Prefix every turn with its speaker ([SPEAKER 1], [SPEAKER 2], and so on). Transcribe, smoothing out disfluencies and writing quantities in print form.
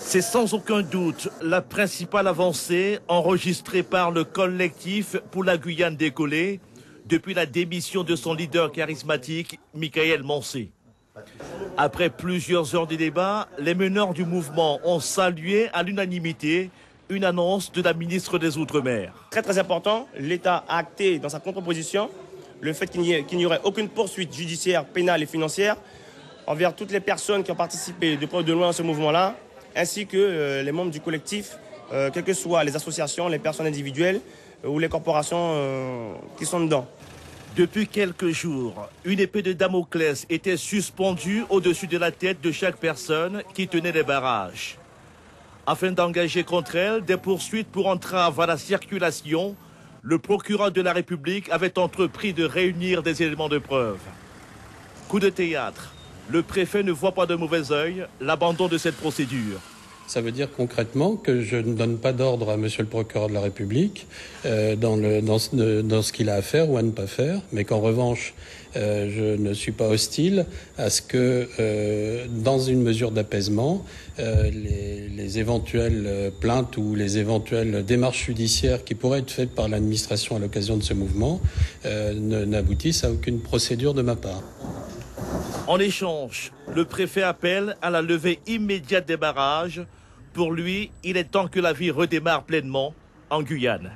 [SPEAKER 1] C'est sans aucun doute la principale avancée enregistrée par le collectif pour la Guyane décollée depuis la démission de son leader charismatique, Michael Moncé. Après plusieurs heures de débat, les meneurs du mouvement ont salué à l'unanimité une annonce de la ministre des Outre-mer.
[SPEAKER 2] Très important, l'État a acté dans sa contre-proposition le fait qu'il n'y aurait aucune poursuite judiciaire, pénale et financière envers toutes les personnes qui ont participé de près ou de loin à ce mouvement-là, ainsi que les membres du collectif, quelles que soient les associations, les personnes individuelles ou les corporations qui sont dedans.
[SPEAKER 1] Depuis quelques jours, une épée de Damoclès était suspendue au-dessus de la tête de chaque personne qui tenait les barrages. Afin d'engager contre elle des poursuites pour entrave à la circulation, le procureur de la République avait entrepris de réunir des éléments de preuve. Coup de théâtre. Le préfet ne voit pas de mauvais œil l'abandon de cette procédure.
[SPEAKER 3] Ça veut dire concrètement que je ne donne pas d'ordre à monsieur le procureur de la République dans ce qu'il a à faire ou à ne pas faire, mais qu'en revanche, je ne suis pas hostile à ce que, dans une mesure d'apaisement, les éventuelles plaintes ou les éventuelles démarches judiciaires qui pourraient être faites par l'administration à l'occasion de ce mouvement n'aboutissent à aucune procédure de ma part.
[SPEAKER 1] En échange, le préfet appelle à la levée immédiate des barrages. Pour lui, il est temps que la vie redémarre pleinement en Guyane.